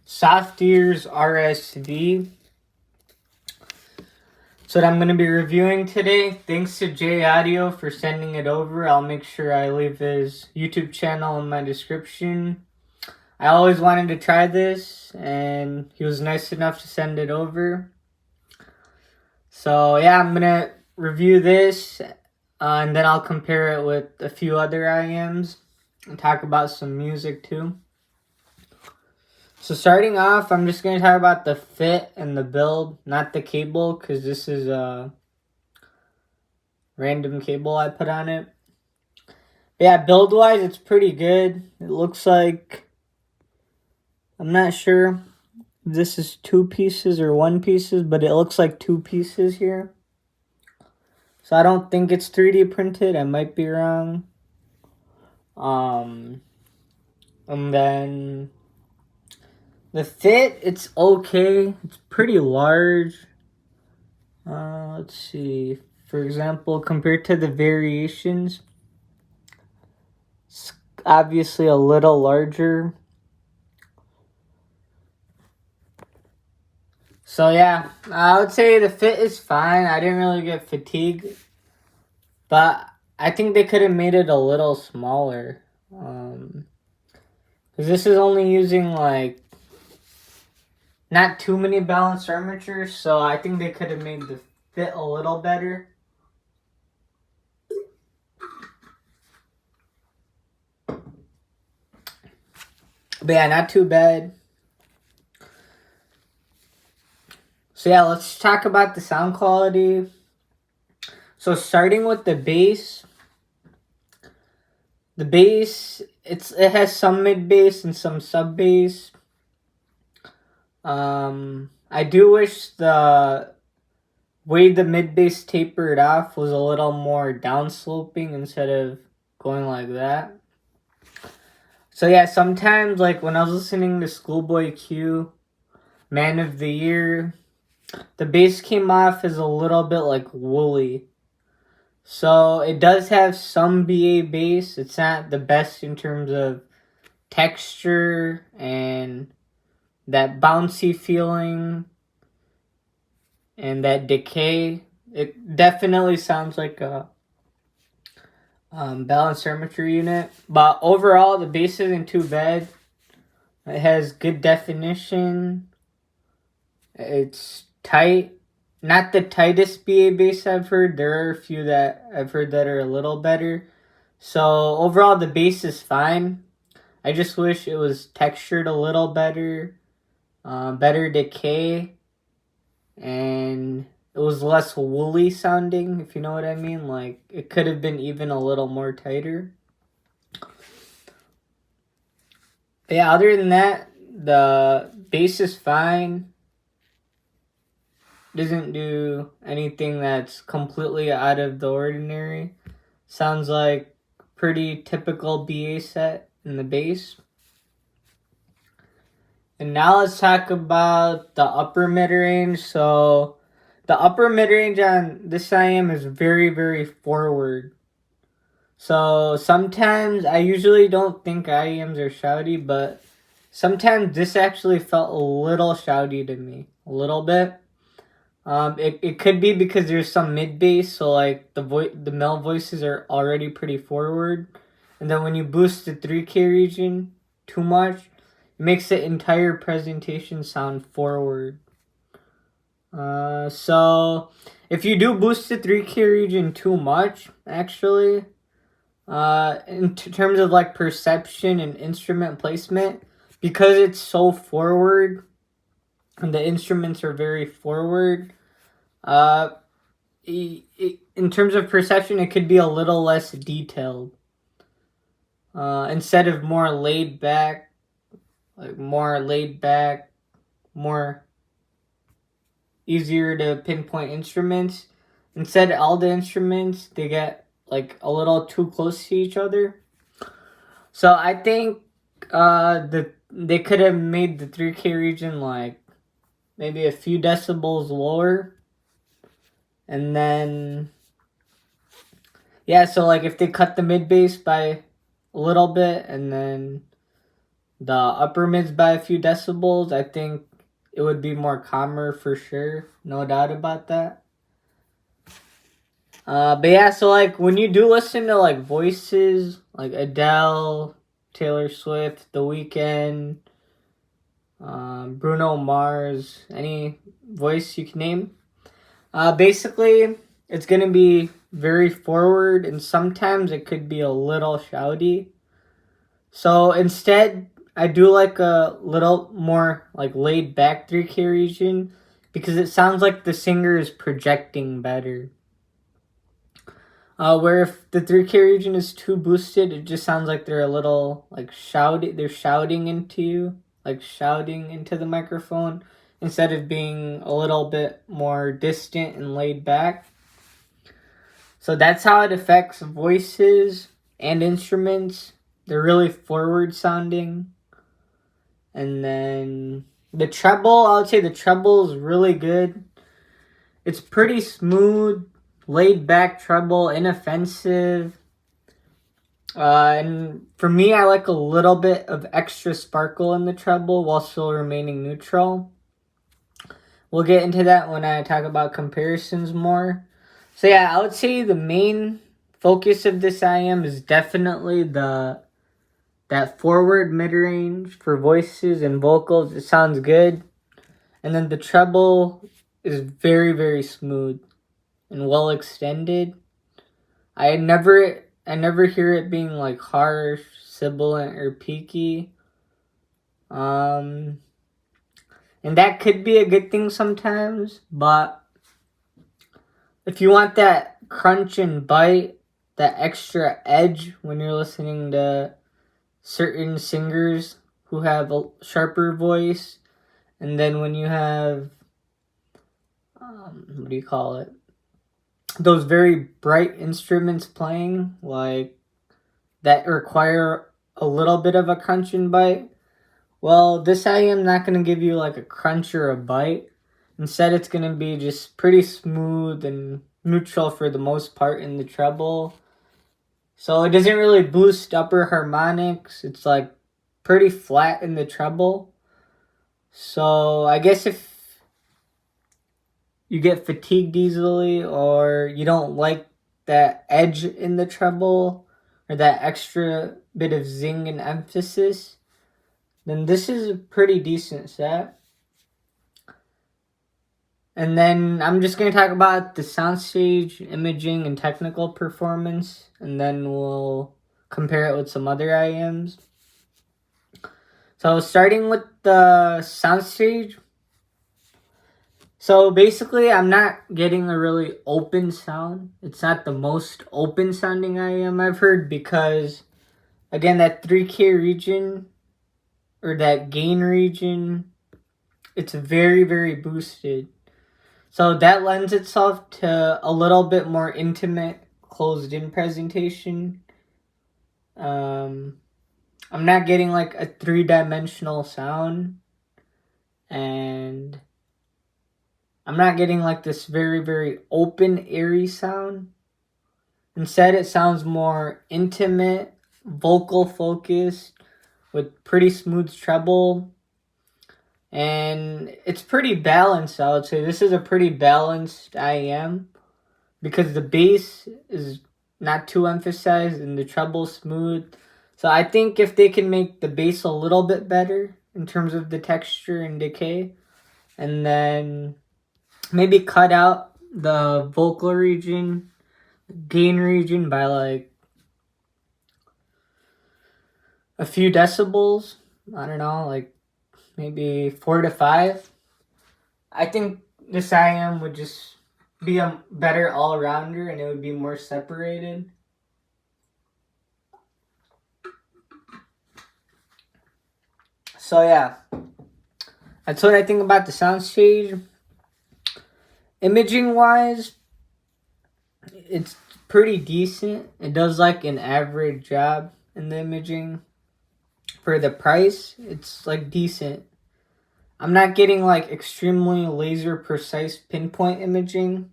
SoftEars RSV. So what I'm going to be reviewing today. Thanks to J Audio for sending it over. I'll make sure I leave his YouTube channel in my description. I always wanted to try this, and he was nice enough to send it over. So yeah, I'm going to review this, and then I'll compare it with a few other IEMs and talk about some music too. So starting off, I'm just going to talk about the fit and the build, not the cable, because this is a random cable I put on it. But yeah, build-wise, it's pretty good. It looks like, I'm not sure if this is 2 pieces or 1 pieces, but it looks like 2 pieces here. So I don't think it's 3D printed. I might be wrong. And then the fit, it's okay. It's pretty large. Let's see. For example, compared to the variations, it's obviously a little larger. So yeah, I would say the fit is fine. I didn't really get fatigued, but I think they could have made it a little smaller. Because this is only using like not too many balanced armatures, so I think they could have made the fit a little better. But yeah, not too bad. So yeah, let's talk about the sound quality. So starting with the bass. The bass, it has some mid bass and some sub bass. I do wish the way the mid bass tapered off was a little more downsloping instead of going like that. So yeah, sometimes like when I was listening to Schoolboy Q, Man of the Year, the bass came off as a little bit like woolly. So it does have some BA bass. It's not the best in terms of texture and that bouncy feeling and that decay. It definitely sounds like a balanced armature unit. But overall, the bass isn't too bad. It has good definition. It's tight. Not the tightest BA bass I've heard. There are a few that I've heard that are a little better. So overall, the bass is fine. I just wish it was textured a little better. Better decay. And it was less woolly sounding, if you know what I mean. Like, it could have been even a little more tighter. But yeah, other than that, the bass is fine. Doesn't do anything that's completely out of the ordinary. Sounds like pretty typical BA set in the bass. And now let's talk about the upper mid-range. So the upper mid-range on this IEM is very, very forward. So sometimes, I usually don't think IEMs are shouty, but sometimes this actually felt a little shouty to me. A little bit. It could be because there's some mid bass, so like the male voices are already pretty forward, and then when you boost the 3K region too much, it makes the entire presentation sound forward. So if you do boost the 3K region too much, actually, in terms of like perception and instrument placement, because it's so forward and the instruments are very forward, in terms of perception, it could be a little less detailed. Instead of more laid back, more easier to pinpoint instruments. Instead, all the instruments, they get like a little too close to each other. So I think they could have made the 3K region like maybe a few decibels lower. And then, yeah, so like if they cut the mid bass by a little bit and then the upper mids by a few decibels, I think it would be more calmer for sure. No doubt about that. But yeah, so like when you do listen to like voices, like Adele, Taylor Swift, The Weeknd, Bruno Mars, any voice you can name, basically it's gonna be very forward, and sometimes it could be a little shouty. So instead, I do like a little more like laid back 3K region because it sounds like the singer is projecting better. Where if the 3K region is too boosted, it just sounds like they're a little like shouting. They're shouting into you, like shouting into the microphone instead of being a little bit more distant and laid back. So that's how it affects voices and instruments. They're really forward sounding. And then the treble, I would say the treble is really good. It's pretty smooth, laid back treble, inoffensive. And for me, I like a little bit of extra sparkle in the treble while still remaining neutral. We'll get into that when I talk about comparisons more. So yeah, I would say the main focus of this IEM is definitely that forward mid-range for voices and vocals. It sounds good. And then the treble is very, very smooth and well extended. I never hear it being like harsh, sibilant, or peaky. And that could be a good thing sometimes, but if you want that crunch and bite, that extra edge when you're listening to certain singers who have a sharper voice, and then when you have what do you call it? Those very bright instruments playing, like that require a little bit of a crunch and bite. Well, this IEM not going to give you like a crunch or a bite. Instead, it's going to be just pretty smooth and neutral for the most part in the treble. So it doesn't really boost upper harmonics. It's like pretty flat in the treble. So I guess if you get fatigued easily or you don't like that edge in the treble or that extra bit of zing and emphasis, then this is a pretty decent set. And then I'm just going to talk about the soundstage, imaging, and technical performance, and then we'll compare it with some other IEMs. So starting with the soundstage. So basically, I'm not getting a really open sound. It's not the most open sounding IEM I've heard because, again, that 3K region or that gain region, it's very, very boosted. So that lends itself to a little bit more intimate, closed-in presentation. I'm not getting like a three-dimensional sound, and I'm not getting like this very, very open, airy sound. Instead, it sounds more intimate, vocal focused, with pretty smooth treble. And it's pretty balanced, I would say. This is a pretty balanced IEM because the bass is not too emphasized and the treble smooth. So I think if they can make the bass a little bit better in terms of the texture and decay, and then maybe cut out the vocal region, gain region by like a few decibels, I don't know, like maybe 4 to 5. I think this IEM would just be a better all-rounder and it would be more separated. So yeah, that's what I think about the soundstage. Imaging-wise, it's pretty decent. It does like an average job in the imaging. For the price, it's like decent. I'm not getting like extremely laser precise pinpoint imaging,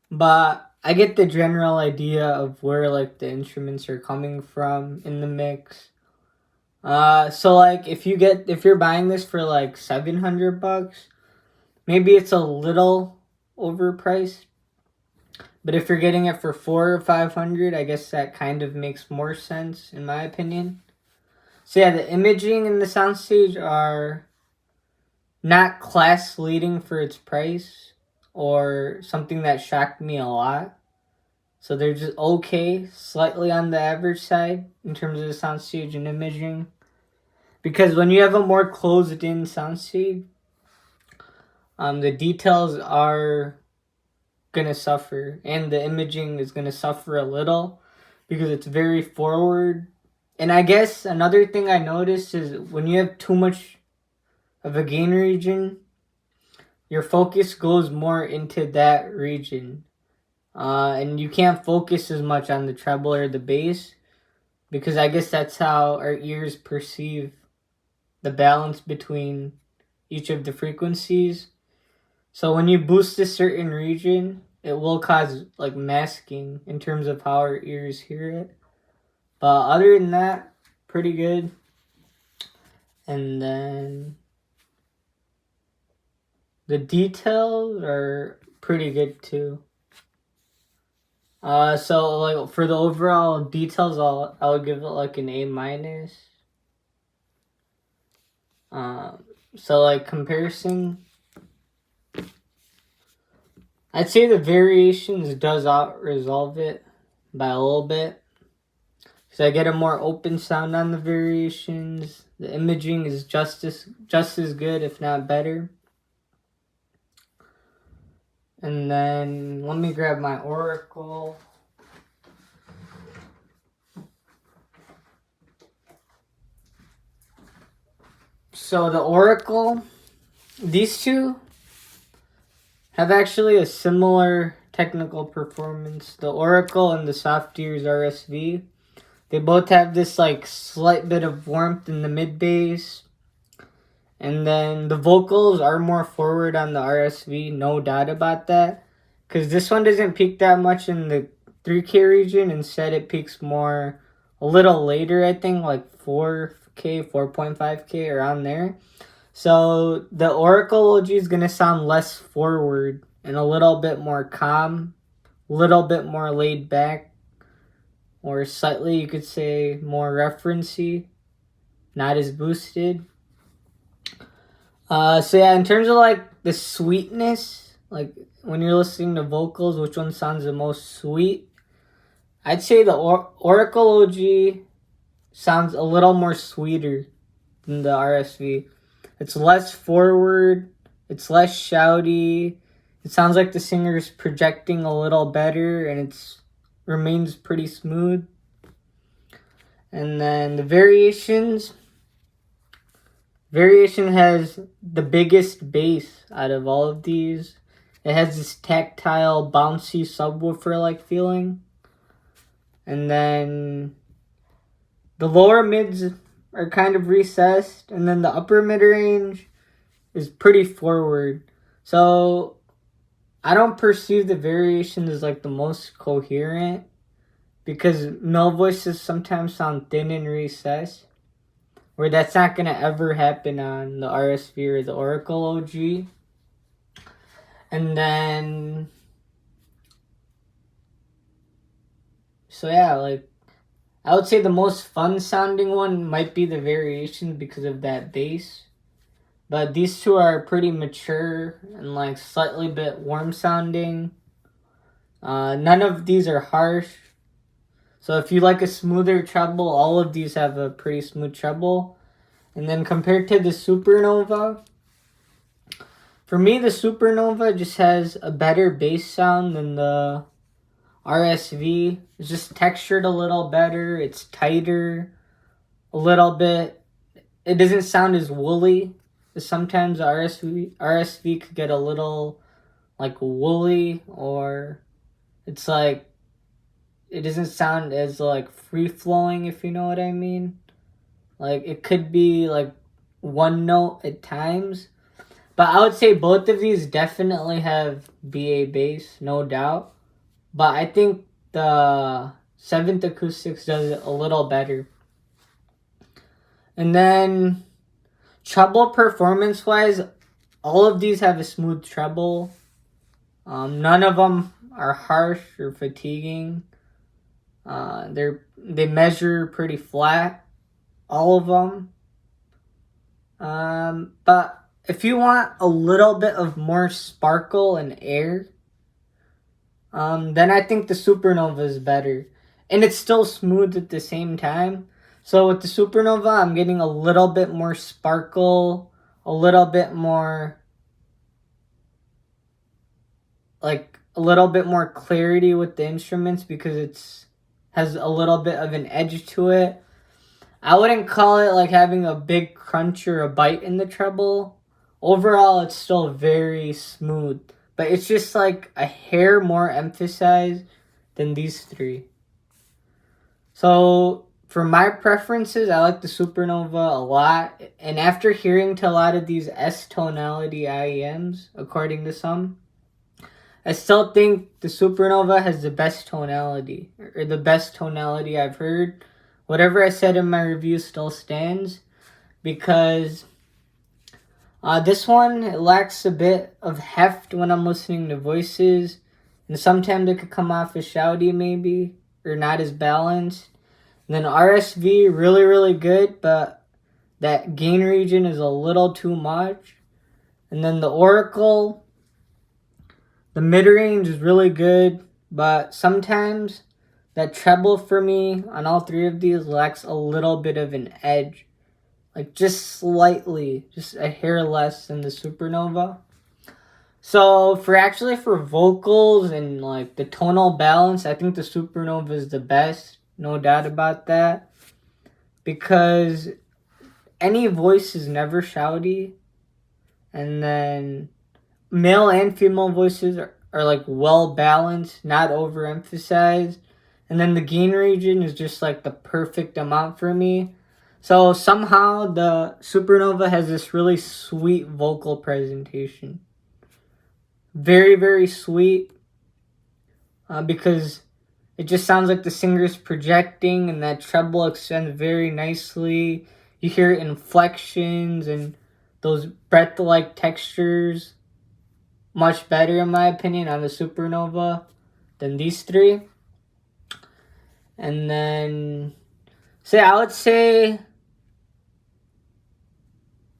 but I get the general idea of where like the instruments are coming from in the mix. So like if you're buying this for like $700, maybe it's a little overpriced. But if you're getting it for $400 or $500, I guess that kind of makes more sense in my opinion. So yeah, the imaging and the soundstage are not class leading for its price or something that shocked me a lot. So they're just okay, slightly on the average side in terms of the soundstage and imaging. Because when you have a more closed-in soundstage, the details are gonna suffer, and the imaging is gonna suffer a little because it's very forward. And I guess another thing I noticed is when you have too much of a gain region, your focus goes more into that region. And you can't focus as much on the treble or the bass because I guess that's how our ears perceive the balance between each of the frequencies. So when you boost a certain region, it will cause like masking in terms of how our ears hear it. But other than that, pretty good. And then the details are pretty good too. So like for the overall details, I'll give it like an A minus. So like comparison, I'd say the variations does out resolve it by a little bit. So I get a more open sound on the variations. The imaging is just as good, if not better. And then let me grab my Oracle. So the Oracle, these two have actually a similar technical performance. The Oracle and the SoftEars RSV, they both have this like slight bit of warmth in the mid bass. And then the vocals are more forward on the RSV, no doubt about that. Because this one doesn't peak that much in the 3K region. Instead, it peaks more a little later, I think, like 4K, 4.5K, around there. So the Oracle OG is going to sound less forward and a little bit more calm, a little bit more laid back, or slightly, you could say, more referencey, not as boosted. So yeah, in terms of like the sweetness, like when you're listening to vocals, which one sounds the most sweet? I'd say the Oracle OG sounds a little more sweeter than the RSV. It's less forward, it's less shouty. It sounds like the singer is projecting a little better, and it remains pretty smooth. And then the variation has the biggest bass out of all of these. It has this tactile, bouncy subwoofer-like feeling. And then the lower mids are kind of recessed. And then the upper mid-range is pretty forward. So I don't perceive the variations as like the most coherent, because male voices sometimes sound thin and recessed, where that's not going to ever happen on the RSV or the Oracle OG. And then, so yeah, like, I would say the most fun sounding one might be the variation because of that bass. But these two are pretty mature and like slightly bit warm sounding. None of these are harsh. So if you like a smoother treble, all of these have a pretty smooth treble. And then compared to the Supernova, for me the Supernova just has a better bass sound than the RSV. It's just textured a little better. It's tighter a little bit. It doesn't sound as woolly. Sometimes the RSV could get a little like woolly, or it's like it doesn't sound as like free flowing, if you know what I mean. Like it could be like one note at times. But I would say both of these definitely have BA bass, no doubt. But I think the 7th Acoustics does it a little better. And then treble performance wise, all of these have a smooth treble. None of them are harsh or fatiguing. They measure pretty flat, all of them. But if you want a little bit of more sparkle and air, then I think the Supernova is better. And it's still smooth at the same time. So with the Supernova, I'm getting a little bit more sparkle, a little bit more, like, a little bit more clarity with the instruments because it's has a little bit of an edge to it. I wouldn't call it like having a big crunch or a bite in the treble. Overall, it's still very smooth. But it's just like a hair more emphasized than these three. So for my preferences, I like the Supernova a lot. And after hearing to a lot of these S tonality IEMs, according to some, I still think the Supernova has the best tonality, or the best tonality I've heard. Whatever I said in my review still stands, because this one, it lacks a bit of heft when I'm listening to voices, and sometimes it could come off as shouty maybe, or not as balanced. And then RSV, really, really good, but that gain region is a little too much. And then the Oracle, the mid-range is really good, but sometimes that treble for me on all three of these lacks a little bit of an edge. Like just slightly, just a hair less than the Supernova. So for vocals and like the tonal balance, I think the Supernova is the best. No doubt about that. Because any voice is never shouty. And then male and female voices are like well balanced, not overemphasized. And then the gain region is just like the perfect amount for me. So somehow the Supernova has this really sweet vocal presentation. Very, very sweet. Because it just sounds like the singer's projecting, and that treble extends very nicely. You hear inflections and those breath-like textures much better, in my opinion, on the Supernova than these three. And then, I would say,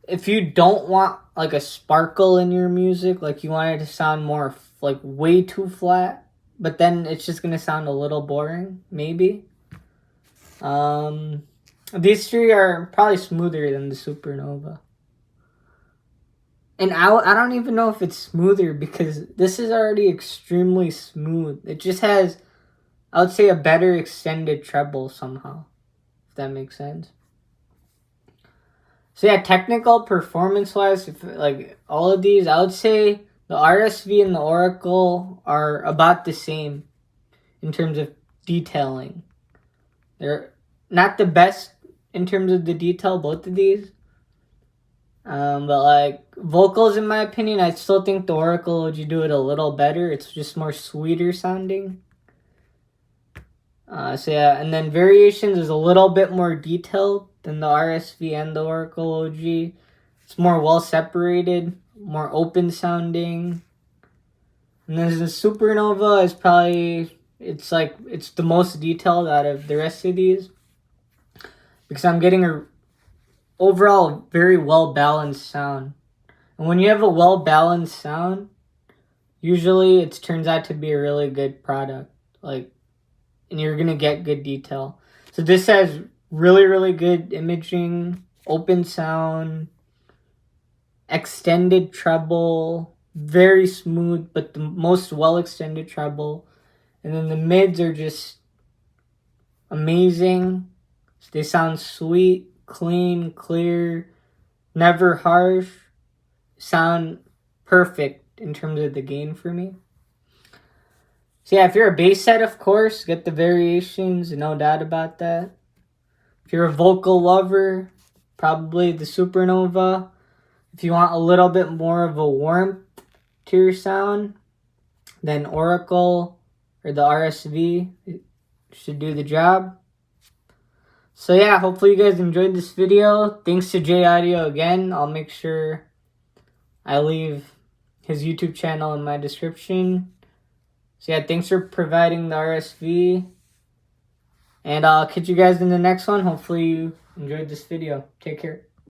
if you don't want like a sparkle in your music, like you want it to sound more like way too flat, but then it's just gonna sound a little boring, maybe. These three are probably smoother than the Supernova. And I don't even know if it's smoother, because this is already extremely smooth. It just has, I would say, a better extended treble somehow, if that makes sense. So yeah, technical performance-wise, like all of these, I would say the RSV and the Oracle are about the same in terms of detailing. They're not the best in terms of the detail, both of these. But like vocals, in my opinion, I still think the Oracle would do it a little better. It's just more sweeter sounding. And then variations is a little bit more detailed than the RSV and the Oracle OG. It's more well separated, more open sounding. And then the Supernova is probably, it's the most detailed out of the rest of these, because I'm getting a overall very well balanced sound. And when you have a well balanced sound, usually it turns out to be a really good product. And you're gonna get good detail. So this has really, really good imaging, open sound, extended treble, very smooth, but the most well extended treble. And then the mids are just amazing. They sound sweet, clean, clear, never harsh. Sound perfect in terms of the gain for me. So yeah, if you're a bass head, of course, get the variations, no doubt about that. If you're a vocal lover, probably the Supernova. If you want a little bit more of a warmth to your sound, then Oracle or the RSV should do the job. So yeah, hopefully you guys enjoyed this video. Thanks to J Audio again. I'll make sure I leave his YouTube channel in my description. So yeah, thanks for providing the RSV. And I'll catch you guys in the next one. Hopefully you enjoyed this video. Take care.